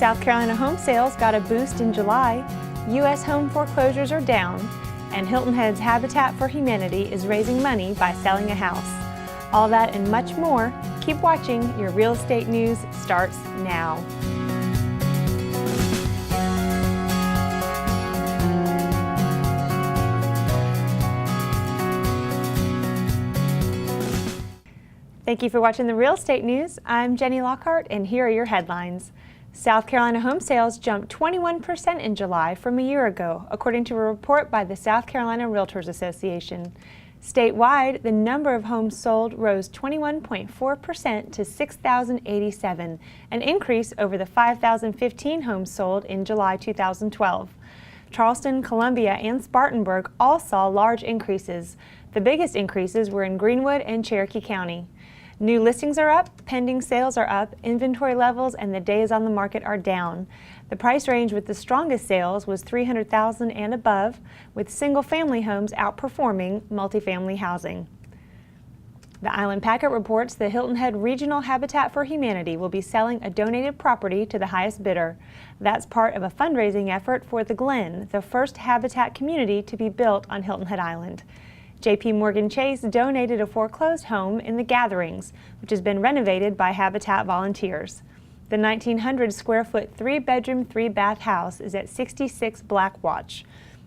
South Carolina home sales got a boost in July, U.S. home foreclosures are down, and Hilton Head's Habitat for Humanity is raising money by selling a house. All that and much more. Keep watching. Your real estate news starts now. Thank you for watching the Real Estate News. I'm Jenny Lockhart, and here are your headlines. South Carolina home sales jumped 21% in July from a year ago, according to a report by the South Carolina Realtors Association. Statewide, the number of homes sold rose 21.4% to 6,087, an increase over the 5,015 homes sold in July 2012. Charleston, Columbia, and Spartanburg all saw large increases. The biggest increases were in Greenwood and Cherokee County. New listings are up, pending sales are up, inventory levels and the days on the market are down. The price range with the strongest sales was $300,000 and above, with single-family homes outperforming multifamily housing. The Island Packet reports the Hilton Head Regional Habitat for Humanity will be selling a donated property to the highest bidder. That's part of a fundraising effort for the GLEN, the first habitat community to be built on Hilton Head Island. J.P. Morgan Chase donated a foreclosed home in the Gatherings, which has been renovated by Habitat volunteers. The 1,900 square foot 3-bedroom, 3-bath house is at 66 Black Watch.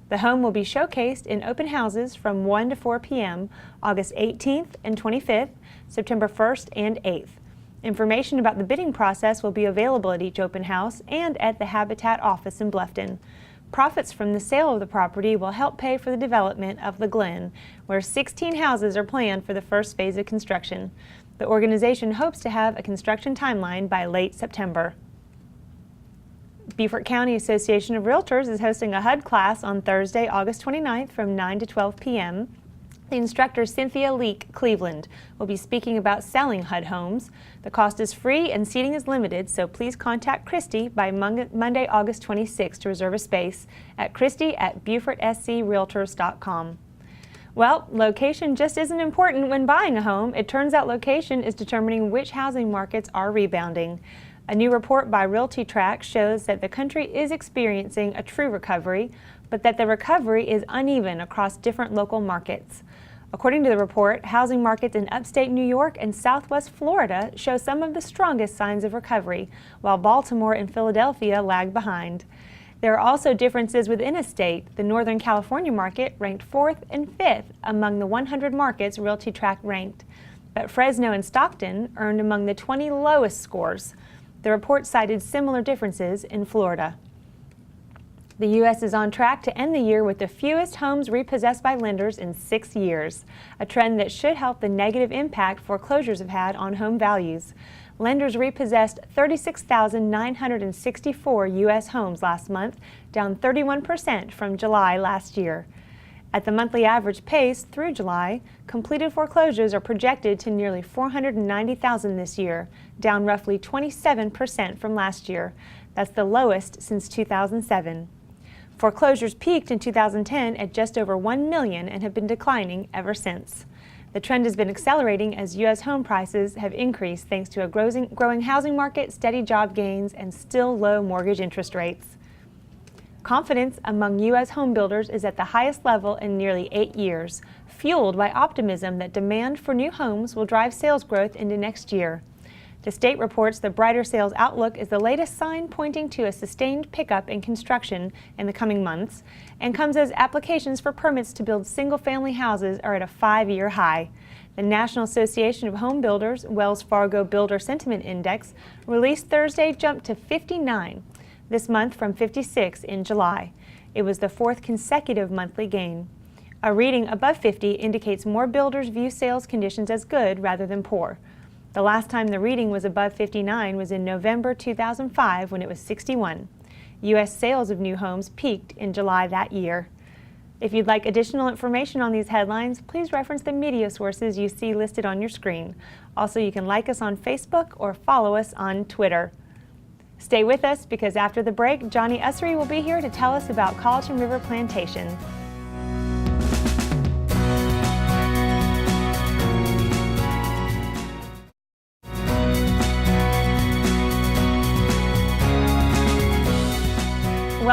The home will be showcased in open houses from 1 to 4 p.m. August 18th and 25th, September 1st and 8th. Information about the bidding process will be available at each open house and at the Habitat office in Bluffton. Profits from the sale of the property will help pay for the development of the GLEN, where 16 houses are planned for the first phase of construction. The organization hopes to have a construction timeline by late September. Beaufort County Association of Realtors is hosting a HUD class on Thursday, August 29th from 9 to 12 p.m. The instructor, Cynthia Leek Cleveland, will be speaking about selling HUD homes. The cost is free and seating is limited, so please contact Christy by Monday, August 26th to reserve a space at Christy@BeaufortSCRealtors.com. Well, location just isn't important when buying a home. It turns out location is determining which housing markets are rebounding. A new report by RealtyTrac shows that the country is experiencing a true recovery, but that the recovery is uneven across different local markets. According to the report, housing markets in upstate New York and southwest Florida show some of the strongest signs of recovery, while Baltimore and Philadelphia lag behind. There are also differences within a state. The Northern California market ranked 4th and 5th among the 100 markets RealtyTrac ranked, but Fresno and Stockton earned among the 20 lowest scores. The report cited similar differences in Florida. The U.S. is on track to end the year with the fewest homes repossessed by lenders in 6 years, a trend that should help the negative impact foreclosures have had on home values. Lenders repossessed 36,964 U.S. homes last month, down 31% from July last year. At the monthly average pace through July, completed foreclosures are projected to nearly 490,000 this year, down roughly 27% from last year. That's the lowest since 2007. Foreclosures peaked in 2010 at just over 1 million and have been declining ever since. The trend has been accelerating as U.S. home prices have increased thanks to a growing housing market, steady job gains, and still low mortgage interest rates. Confidence among U.S. home builders is at the highest level in nearly 8 years, fueled by optimism that demand for new homes will drive sales growth into next year. The state reports the brighter sales outlook is the latest sign pointing to a sustained pickup in construction in the coming months, and comes as applications for permits to build single-family houses are at a 5-year high. The National Association of Home Builders Wells Fargo Builder Sentiment Index, released Thursday, jumped to 59 this month from 56 in July. It was the 4th consecutive monthly gain. A reading above 50 indicates more builders view sales conditions as good rather than poor. The last time the reading was above 59 was in November 2005 when it was 61. U.S. sales of new homes peaked in July that year. If you'd like additional information on these headlines, please reference the media sources you see listed on your screen. Also, you can like us on Facebook or follow us on Twitter. Stay with us because after the break, Johnny Ussery will be here to tell us about Colleton River Plantation.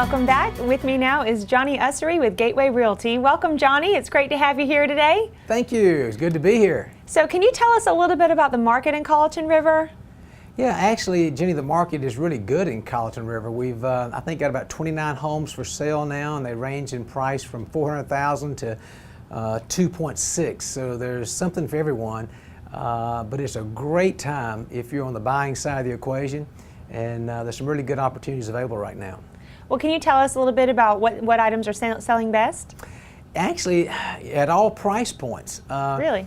Welcome back. With me now is Johnny Ussery with Gateway Realty. Welcome, Johnny. It's great to have you here today. Thank you. It's good to be here. So can you tell us a little bit about the market in Colleton River? Yeah, actually, Jenny, the market is really good in Colleton River. We've, I think, got about 29 homes for sale now, and they range in price from $400,000 to 2.6. So there's something for everyone. But it's a great time if you're on the buying side of the equation, and there's some really good opportunities available right now. Well, can you tell us a little bit about what items are selling best? Actually, at all price points. Really?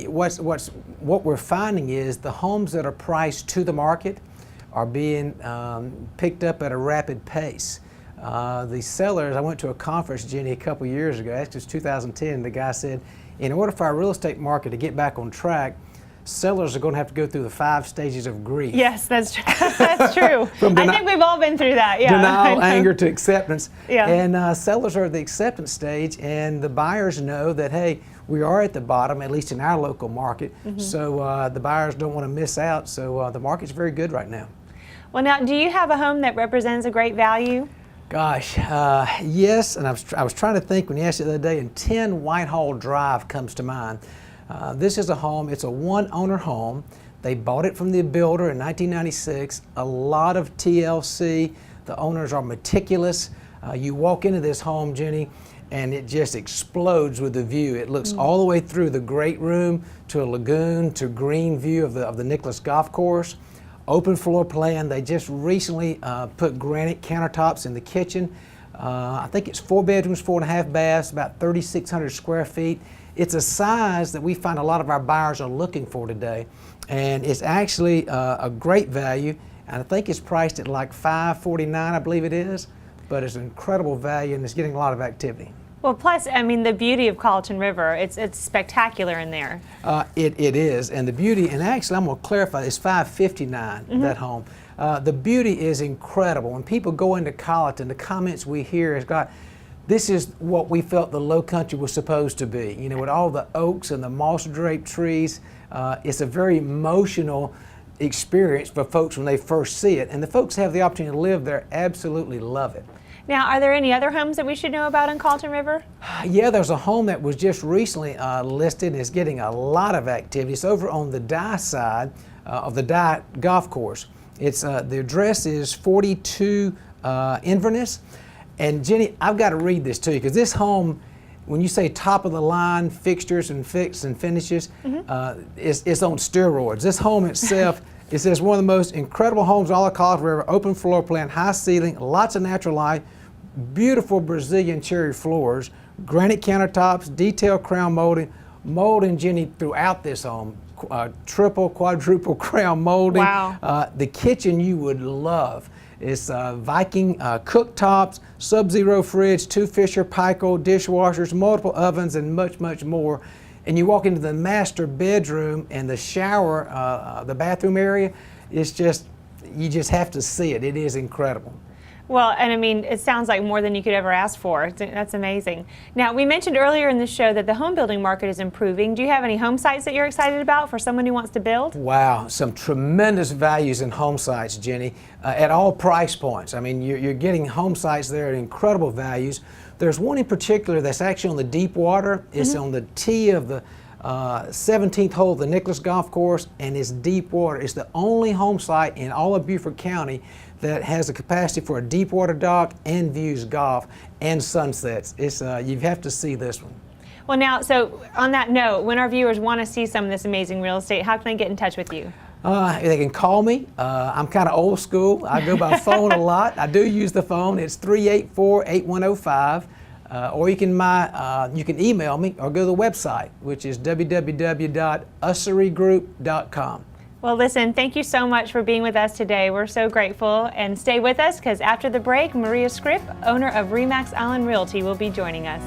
What we're finding is the homes that are priced to the market are being picked up at a rapid pace. The sellers, I went to a conference, Jenny, a couple years ago, actually it was 2010, the guy said, in order for our real estate market to get back on track, sellers are going to have to go through the 5 stages of grief. Yes, that's true. That's true. I think we've all been through that. Yeah. Denial, anger to acceptance. Yeah. And sellers are at the acceptance stage, and the buyers know that, hey, we are at the bottom, at least in our local market. So the buyers don't want to miss out. So the market's very good right now. Well, now, do you have a home that represents a great value? Gosh, yes. And I was trying to think when you asked it the other day, and 10 Whitehall Drive comes to mind. This is a home, it's a one-owner home. They bought it from the builder in 1996. A lot of TLC. The owners are meticulous. You walk into this home, Jenny, and it just explodes with the view. It looks all the way through the great room to a lagoon to green view of the Nicholas Golf Course. Open floor plan. They just recently put granite countertops in the kitchen. I think it's 4 bedrooms, 4.5 baths, about 3,600 square feet. It's a size that we find a lot of our buyers are looking for today, and it's actually a great value, and I think it's priced at like $549, I believe it is, but it's an incredible value and it's getting a lot of activity. Well, plus, I mean, the beauty of Colleton River, it's spectacular in there. It is, and the beauty, and actually I'm going to clarify, it's $559, that home. The beauty is incredible. When people go into Colleton, the comments we hear is, God, this is what we felt the low country was supposed to be. You know, with all the oaks and the moss-draped trees, it's a very emotional experience for folks when they first see it. And the folks who have the opportunity to live there absolutely love it. Now, are there any other homes that we should know about in Colleton River? Yeah, there's a home that was just recently listed and is getting a lot of activity. It's over on the Dye side of the Dye Golf Course. It's the address is 42 Inverness. And Jenny, I've got to read this to you because this home, when you say top of the line fixtures and fix and finishes, it's on steroids. This home itself, it says one of the most incredible homes all of Colleton River, open floor plan, high ceiling, lots of natural light, beautiful Brazilian cherry floors, granite countertops, detailed crown molding, Jenny, throughout this home. Triple, quadruple crown molding. Wow. The kitchen you would love. It's Viking cooktops, Sub-Zero fridge, 2 Fisher-Paykel dishwashers, multiple ovens, and much, much more. And you walk into the master bedroom and the shower, the bathroom area, it's just, you just have to see it. It is incredible. Well, and I mean, it sounds like more than you could ever ask for. That's amazing. Now, we mentioned earlier in the show that the home building market is improving. Do you have any home sites that you're excited about for someone who wants to build? Wow, some tremendous values in home sites, Jenny, at all price points. I mean, you're getting home sites there at incredible values. There's one in particular that's actually on the deep water. It's on the tee of the 17th hole of the Nicholas Golf Course, and it's deep water. It's the only home site in all of Beaufort County that has the capacity for a deep water dock and views golf and sunsets. It's you have to see this one. Well, now, so on that note, when our viewers want to see some of this amazing real estate, how can they get in touch with you? They can call me. I'm kind of old school. I go by phone a lot. I do use the phone. It's 384-8105. Or you can email me or go to the website, which is www.usserygroup.com. Well, listen, thank you so much for being with us today. We're so grateful. And stay with us because after the break, Maria Skrip, owner of ReMax Island Realty, will be joining us.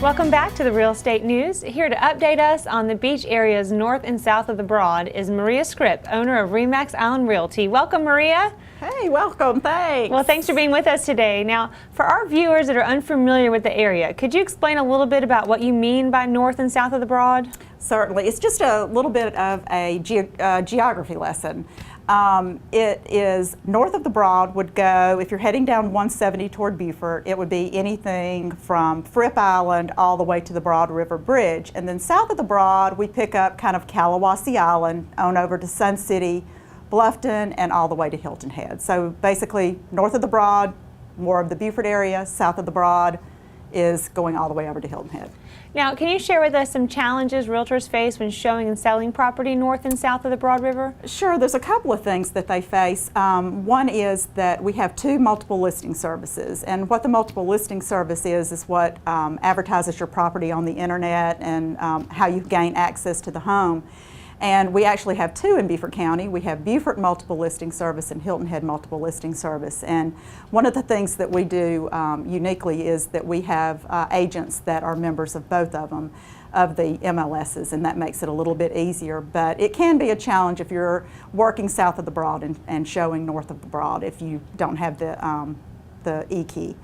Welcome back to the Real Estate News. Here to update us on the beach areas north and south of the Broad is Maria Skrip, owner of ReMax Island Realty. Welcome, Maria. Hey, welcome, thanks. Well, thanks for being with us today. Now, for our viewers that are unfamiliar with the area, could you explain a little bit about what you mean by north and south of the Broad? Certainly. It's just a little bit of a geography lesson. It is north of the Broad would go, if you're heading down 170 toward Beaufort, it would be anything from Fripp Island all the way to the Broad River Bridge. And then south of the Broad, we pick up kind of Kalawasi Island on over to Sun City, Bluffton, and all the way to Hilton Head. So basically, north of the Broad, more of the Beaufort area, south of the Broad is going all the way over to Hilton Head. Now, can you share with us some challenges realtors face when showing and selling property north and south of the Broad River? Sure, there's a couple of things that they face. One is that we have two multiple listing services, and what the multiple listing service is what advertises your property on the internet and how you gain access to the home. And we actually have two in Beaufort County. We have Beaufort Multiple Listing Service and Hilton Head Multiple Listing Service. And one of the things that we do uniquely is that we have agents that are members of both of them, of the MLSs, and that makes it a little bit easier. But it can be a challenge if you're working south of the Broad and showing north of the Broad if you don't have the E-key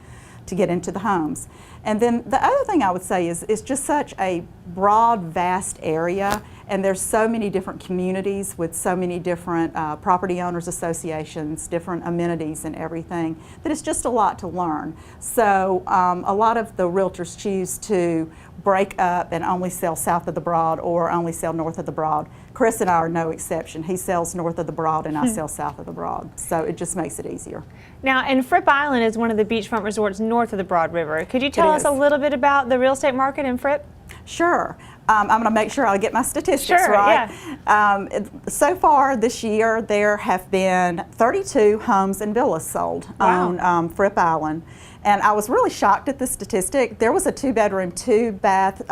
to get into the homes. And then the other thing I would say is it's just such a broad, vast area, and there's so many different communities with so many different property owners associations, different amenities and everything, that it's just a lot to learn. So a lot of the realtors choose to break up and only sell south of the Broad or only sell north of the Broad. Chris and I are no exception. He sells north of the Broad and I sell south of the Broad. So it just makes it easier. Now, and Fripp Island is one of the beachfront resorts north of the Broad River. Could you tell us a little bit about the real estate market in Fripp? Sure. I'm going to make sure I get my statistics right. Yeah. So far this year, there have been 32 homes and villas sold on Fripp Island. And I was really shocked at the statistic. There was a 2-bedroom, 2-bath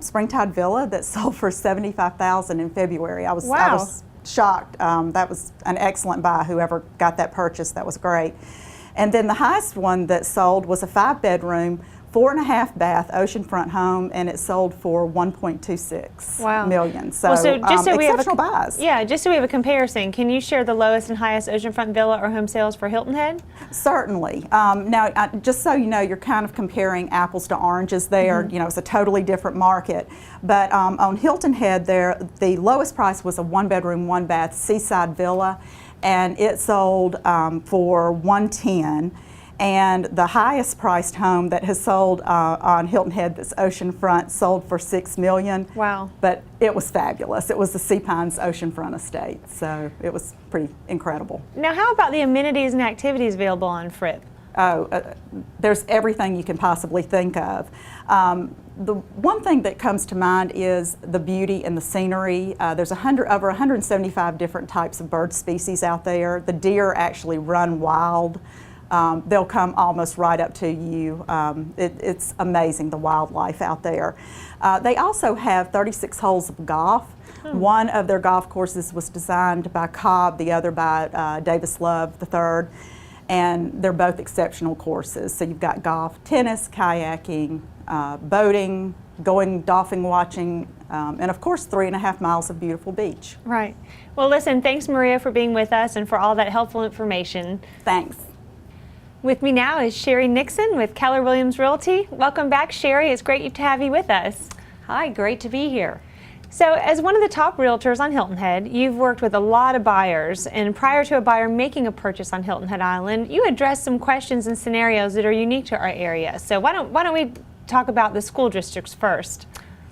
springtide villa that sold for $75,000 in February. I was shocked. That was an excellent buy. Whoever got that purchase, that was great. And then the highest one that sold was a 5-bedroom, 4.5-bath oceanfront home, and it sold for $1.26 million. So, exceptional buys. Yeah, just so we have a comparison, can you share the lowest and highest oceanfront villa or home sales for Hilton Head? Certainly. Now, just so you know, you're kind of comparing apples to oranges there. You know, it's a totally different market. But on Hilton Head there, the lowest price was a 1-bedroom, 1-bath seaside villa, and it sold for $110,000. And the highest priced home that has sold on Hilton Head that's oceanfront sold for $6 million. Wow. But it was fabulous. It was the Sea Pines oceanfront estate, so it was pretty incredible. Now, how about the amenities and activities available on Fripp? There's everything you can possibly think of. The one thing that comes to mind is the beauty and the scenery. There's over 175 different types of bird species out there. The deer actually run wild. They'll come almost right up to you. It's amazing, the wildlife out there. They also have 36 holes of golf. One of their golf courses was designed by Cobb, the other by Davis Love III, and they're both exceptional courses. So you've got golf, tennis, kayaking, boating, going dolphin watching, and of course 3.5 miles of beautiful beach. Right. Well, listen, thanks Maria for being with us and for all that helpful information. Thanks. With me now is Sheri Nixon with Keller Williams Realty. Welcome back, Sheri. It's great to have you with us. Hi, great to be here. So as one of the top realtors on Hilton Head, you've worked with a lot of buyers, and prior to a buyer making a purchase on Hilton Head Island, you addressed some questions and scenarios that are unique to our area. So why don't we talk about the school districts first?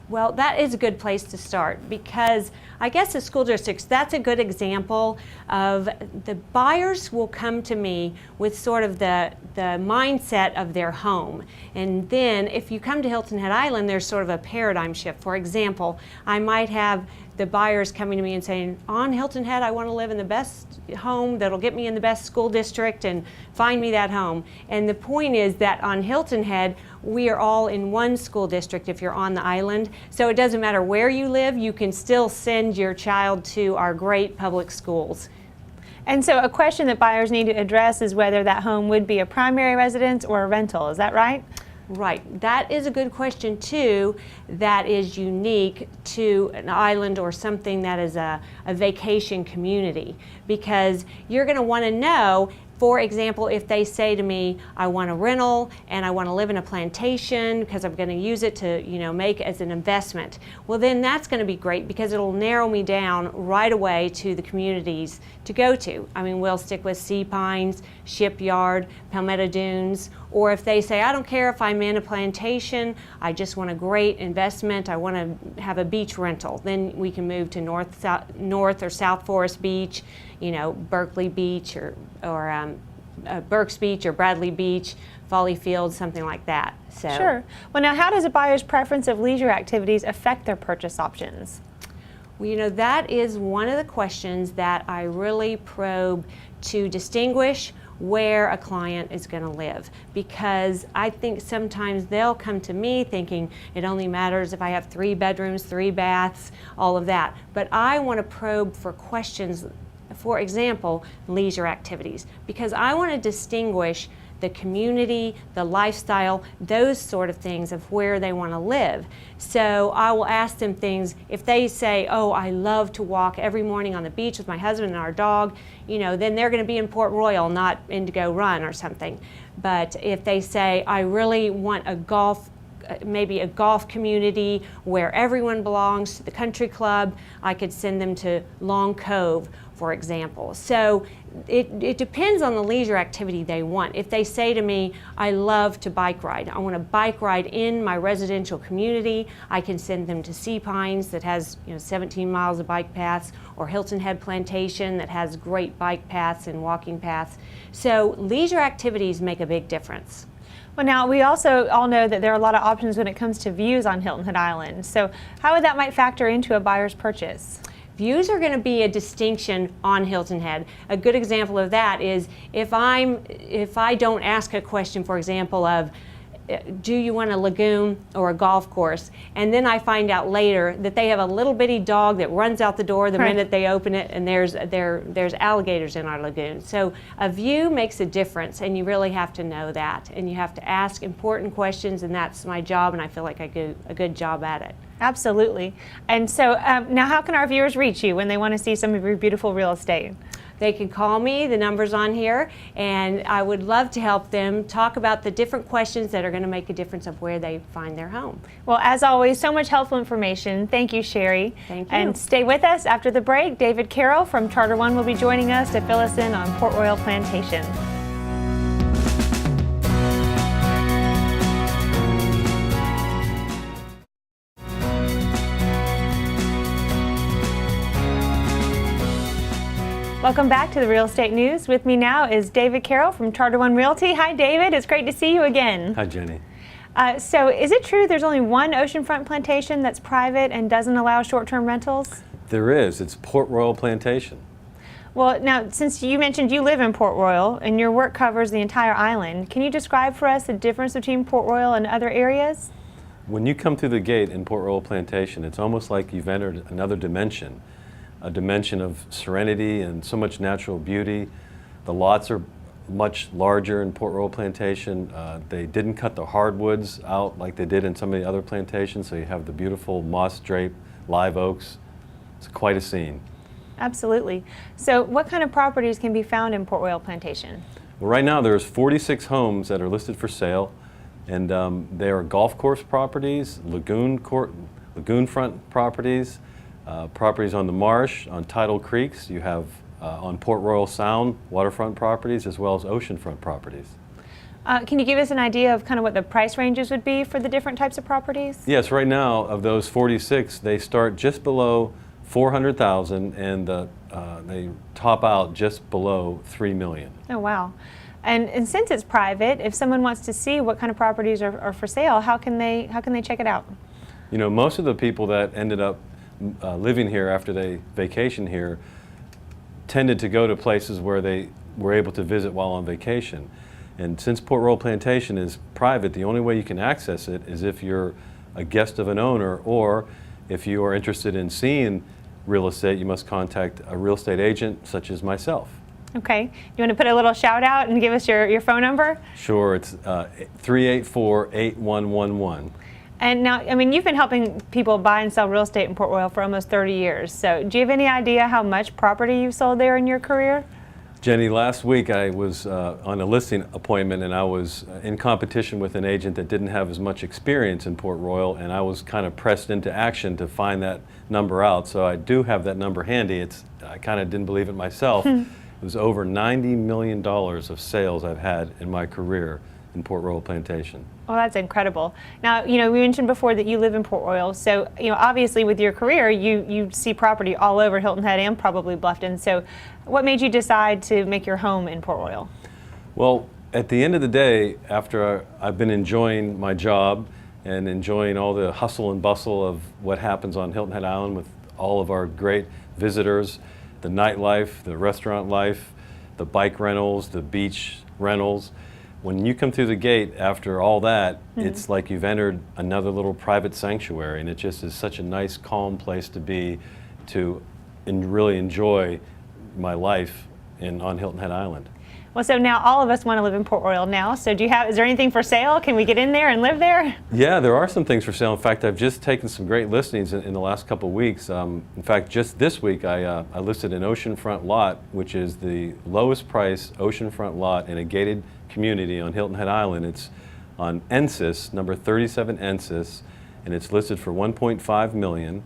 Well, that is a good place to start because I guess the school districts, that's a good example of the buyers will come to me with sort of the mindset of their home. And then if you come to Hilton Head Island, there's sort of a paradigm shift. For example, I might have the buyers coming to me and saying, on Hilton Head, I want to live in the best home that'll get me in the best school district and find me that home. And the point is that on Hilton Head, we are all in one school district if you're on the island. So it doesn't matter where you live, you can still send your child to our great public schools. And so a question that buyers need to address is whether that home would be a primary residence or a rental. Is that right? Right, that is a good question too, that is unique to an island or something that is a vacation community, because you're going to want to know, for example, if they say to me, I want a rental and I want to live in a plantation because I'm going to use it to, make as an investment. Well, then that's going to be great because it'll narrow me down right away to the communities to go to. I mean, we'll stick with Sea Pines, Shipyard, Palmetto Dunes, or if they say, I don't care if I'm in a plantation, I just want a great investment, I want to have a beach rental, then we can move to North or South Forest Beach, Berkeley Beach or Berks Beach or Bradley Beach, Folly Field, something like that. So. Sure. Well, now how does a buyer's preference of leisure activities affect their purchase options? Well, that is one of the questions that I really probe to distinguish where a client is going to live, because I think sometimes they'll come to me thinking it only matters if I have 3 bedrooms, 3 baths, all of that. But I want to probe for questions, for example, leisure activities, because I want to distinguish the community, the lifestyle, those sort of things of where they want to live. So I will ask them things, if they say, oh, I love to walk every morning on the beach with my husband and our dog, then they're going to be in Port Royal, not Indigo Run or something. But if they say, I really want a golf, maybe a golf community where everyone belongs to the country club, I could send them to Long Cove, for example. So it depends on the leisure activity they want. If they say to me, I love to bike ride, I want to bike ride in my residential community, I can send them to Sea Pines that has 17 miles of bike paths, or Hilton Head Plantation that has great bike paths and walking paths. So leisure activities make a big difference. Well, now we also all know that there are a lot of options when it comes to views on Hilton Head Island. So how would that might factor into a buyer's purchase? Views are going to be a distinction on Hilton Head. A good example of that is if I don't ask a question, for example, of do you want a lagoon or a golf course, and then I find out later that they have a little bitty dog that runs out the door the minute they open it, and there's alligators in our lagoon. So a view makes a difference, and you really have to know that, and you have to ask important questions, and that's my job, and I feel like I do a good job at it. Absolutely. And so now how can our viewers reach you when they want to see some of your beautiful real estate? They can call me, the number's on here, and I would love to help them talk about the different questions that are going to make a difference of where they find their home. Well, as always, so much helpful information. Thank you, Sheri. Thank you. And stay with us after the break. David Carroll from Charter One will be joining us to fill us in on Port Royal Plantation. Welcome back to the Real Estate News. With me now is David Carroll from Charter One Realty. Hi, David. It's great to see you again. Hi, Jenny. So is it true there's only one oceanfront plantation that's private and doesn't allow short-term rentals? There is. It's Port Royal Plantation. Well, now, since you mentioned you live in Port Royal and your work covers the entire island, can you describe for us the difference between Port Royal and other areas? When you come through the gate in Port Royal Plantation, it's almost like you've entered another dimension. A dimension of serenity and so much natural beauty. The lots are much larger in Port Royal Plantation. They didn't cut the hardwoods out like they did in some of the other plantations, so you have the beautiful moss draped live oaks. It's quite a scene. Absolutely. So what kind of properties can be found in Port Royal Plantation? Well, right now there's 46 homes that are listed for sale, and they are golf course properties, lagoon front properties, properties on the marsh, on tidal creeks. You have on Port Royal Sound waterfront properties as well as oceanfront properties. Can you give us an idea of kind of what the price ranges would be for the different types of properties? Yes, right now of those 46, they start just below $400,000 and they top out just below $3 million. Oh, wow. And since it's private, if someone wants to see what kind of properties are for sale, how can they check it out? You know, most of the people that ended up living here after they vacation here tended to go to places where they were able to visit while on vacation. And since Port Royal Plantation is private, the only way you can access it is if you're a guest of an owner, or if you are interested in seeing real estate, you must contact a real estate agent such as myself. Okay. You want to put a little shout out and give us your phone number? Sure, it's 384-8111. And now, I mean, you've been helping people buy and sell real estate in Port Royal for almost 30 years. So do you have any idea how much property you've sold there in your career? Jenny, last week I was on a listing appointment, and I was in competition with an agent that didn't have as much experience in Port Royal, and I was kind of pressed into action to find that number out. So I do have that number handy. I kind of didn't believe it myself. It was over $90 million of sales I've had in my career in Port Royal Plantation. Well, that's incredible. Now, we mentioned before that you live in Port Royal, so obviously with your career, you see property all over Hilton Head and probably Bluffton. So, what made you decide to make your home in Port Royal? Well, at the end of the day, after I've been enjoying my job and enjoying all the hustle and bustle of what happens on Hilton Head Island with all of our great visitors, the nightlife, the restaurant life, the bike rentals, the beach rentals. When you come through the gate after all that, it's like you've entered another little private sanctuary, and it just is such a nice, calm place to be, to really enjoy my life on Hilton Head Island. Well, so now all of us want to live in Port Royal now. So is there anything for sale? Can we get in there and live there? Yeah, there are some things for sale. In fact, I've just taken some great listings in the last couple of weeks. In fact, just this week I listed an oceanfront lot, which is the lowest price oceanfront lot in a gated community on Hilton Head Island. It's on Ensis, number 37 Ensis, and it's listed for $1.5 million.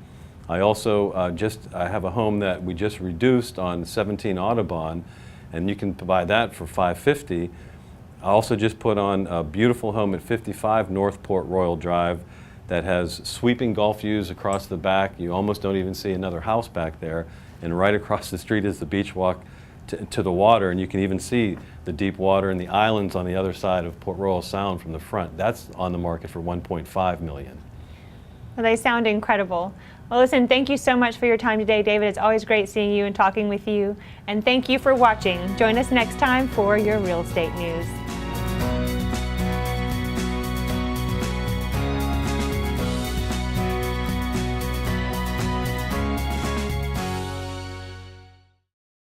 I also I have a home that we just reduced on 17 Audubon, and you can buy that for $550. I also just put on a beautiful home at 55 North Port Royal Drive that has sweeping Gulf views across the back. You almost don't even see another house back there, and right across the street is the beach walk to the water, and you can even see the deep water and the islands on the other side of Port Royal Sound from the front. That's on the market for $1.5 million. Well, they sound incredible. Well, listen, thank you so much for your time today, David. It's always great seeing you and talking with you. And thank you for watching. Join us next time for your real estate news.